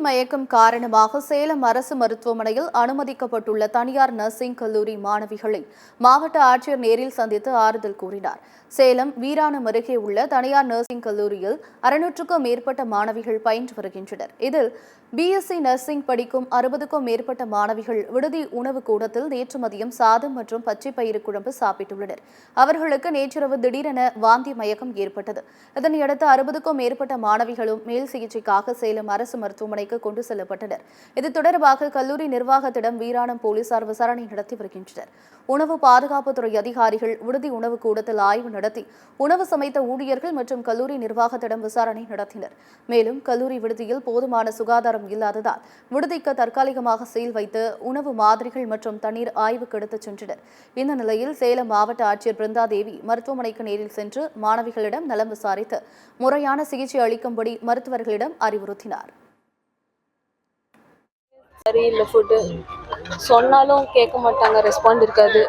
மயக்கம் காரணமாக சேலம் அரசு மருத்துவமனையில் அனுமதிக்கப்பட்டுள்ள தனியார் நர்சிங் கல்லூரி மாணவிகளை மாவட்ட ஆட்சியர் நேரில் சந்தித்து ஆறுதல் கூறினார். சேலம் வீராணம் அருகே உள்ள தனியார் நர்சிங் கல்லூரியில் 600க்கும் மேற்பட்ட மாணவிகள் பயின்று வருகின்றனர். இதில் பிஎஸ்சி நர்சிங் படிக்கும் 60க்கும் மேற்பட்ட மாணவிகள் விடுதி உணவு கூடத்தில் நேற்று மதியம் சாதம் மற்றும் பச்சை பயிறு குழம்பு சாப்பிட்டுள்ளனர். அவர்களுக்கு நேற்றிரவு திடீரென வாந்தி மயக்கம் ஏற்பட்டது. இதனையடுத்து 60க்கும் மேற்பட்ட மாணவிகளும் மேல் சிகிச்சைக்காக சேலம் அரசு மருத்துவமனைக்கு கொண்டு செல்லப்பட்டனர். இது தொடர்பாக கல்லூரி நிர்வாகத்திடம் வீராணம் போலீசார் விசாரணை நடத்தி வருகின்றனர். உணவு பாதுகாப்புத்துறை அதிகாரிகள் விடுதி உணவு கூடத்தில் ஆய்வு நடத்தி உணவு சமைத்த ஊழியர்கள் மற்றும் கல்லூரி நிர்வாகத்திடம் விசாரணை நடத்தினர். மேலும் கல்லூரி விடுதியில் போதுமான சுகாதாரம் இல்லாததால் விடுதிக்கு தற்காலிகமாக சீல் வைத்து உணவு மாதிரிகள் மற்றும் தண்ணீர் ஆய்வுக்கு எடுத்துச் சென்றனர். இந்த நிலையில் சேலம் மாவட்ட ஆட்சியர் பிருந்தாதேவி மருத்துவமனைக்கு நேரில் சென்று மாணவிகளிடம் நலம் விசாரித்து முறையான சிகிச்சை அளிக்கும்படி மருத்துவர்களிடம் அறிவுறுத்தினார். சரியில்லை, ஃபுட்டு சொன்னாலும் கேட்க மாட்டாங்க, ரெஸ்பாண்ட் இருக்காது.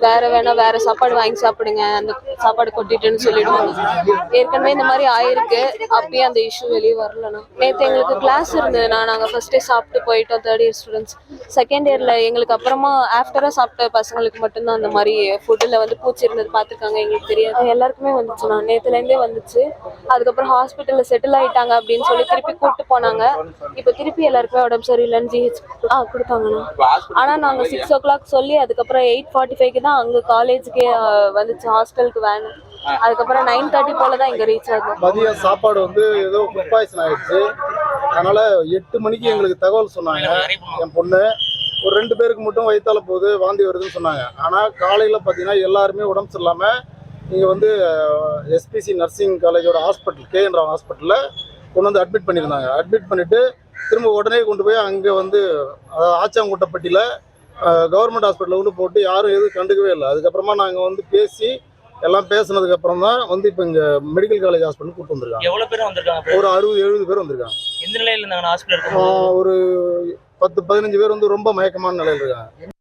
வேற சாப்பாடு வாங்கி சாப்பிடுங்க, அந்த சாப்பாடு கொட்டிட்டுன்னு சொல்லிடுவாங்க. ஏற்கனவே இந்த மாதிரி ஆயிருக்கு, அப்பயே அந்த இஷ்யூ வெளியே வரலண்ணா. நேற்று எங்களுக்கு கிளாஸ் இருந்ததுண்ணா, நாங்கள் ஃபர்ஸ்டே சாப்பிட்டு போயிட்டோம். Third year students. செகண்ட் இயரில் எங்களுக்கு அப்புறமா ஆஃப்டராக சாப்பிட்ட பசங்களுக்கு மட்டும்தான் அந்த மாதிரி ஃபுட்டில் வந்து பூச்சி இருந்தது பார்த்துருக்காங்க. எங்களுக்கு தெரியாது, எல்லாருக்குமே வந்துச்சுண்ணா. நேற்றுலேருந்தே வந்துச்சு. அதுக்கப்புறம் ஹாஸ்பிட்டலில் செட்டில் ஆகிட்டாங்க அப்படின்னு சொல்லி திருப்பி கூப்பிட்டு போனாங்க. இப்போ திருப்பி எல்லாருக்குமே உடம்பு சரியில்லைன்னு ஜிஹெச் கொடுத்தாங்கண்ணா. ஆனால் நாங்கள் 6 o'clock சொல்லி அதுக்கப்புறம் 8:45 தான் அங்கே காலேஜுக்கே வந்துச்சு, ஹாஸ்டலுக்கு வேன். அதுக்கப்புறம் 9:30 போல தான் இங்கே ரீச் ஆகும். மதியம் சாப்பாடு வந்து ஏதோ ஃபுட் பாய்சன் ஆயிடுச்சு. அதனால 8 மணிக்கு எங்களுக்கு தகவல் சொன்னாங்க. என் பொண்ணு ஒரு 2 பேருக்கு மட்டும் வயிற்றால போகுது, வாந்தி வருதுன்னு சொன்னாங்க. ஆனால் காலையில் பார்த்தீங்கன்னா எல்லாருமே உடம்பு சரியில்லாமல் இங்கே வந்து எஸ்பிசி நர்சிங் காலேஜோட ஹாஸ்பிட்டல் கேஎன் ராவ் ஹாஸ்பிட்டலில் கொண்டு வந்து அட்மிட் பண்ணியிருந்தாங்க. அட்மிட் பண்ணிவிட்டு திரும்ப உடனே கொண்டு போய் அங்கே வந்து ஆச்சாங்குட்டப்பட்டியில் கவர்மெண்ட் ஹாஸ்பிட்டலில் கொண்டு போட்டு யாரும் எதுவும் கண்டுக்கவே இல்லை. அதுக்கப்புறமா நாங்கள் வந்து பேசி எல்லாம் பேசினதுக்கப்புறம் தான் வந்து இப்போ இங்கே மெடிக்கல் காலேஜ் ஹாஸ்பிட்டல் கூப்பிட்டு வந்திருக்காங்க. எவ்வளோ பேர் வந்திருக்காங்க? ஒரு 60-70 பேர் வந்திருக்காங்க. எந்த நிலையில் இருந்தாங்க ஹாஸ்பிட்டல்? ஒரு 10-15 பேர் வந்து ரொம்ப மயக்கமான நிலையில் இருக்காங்க.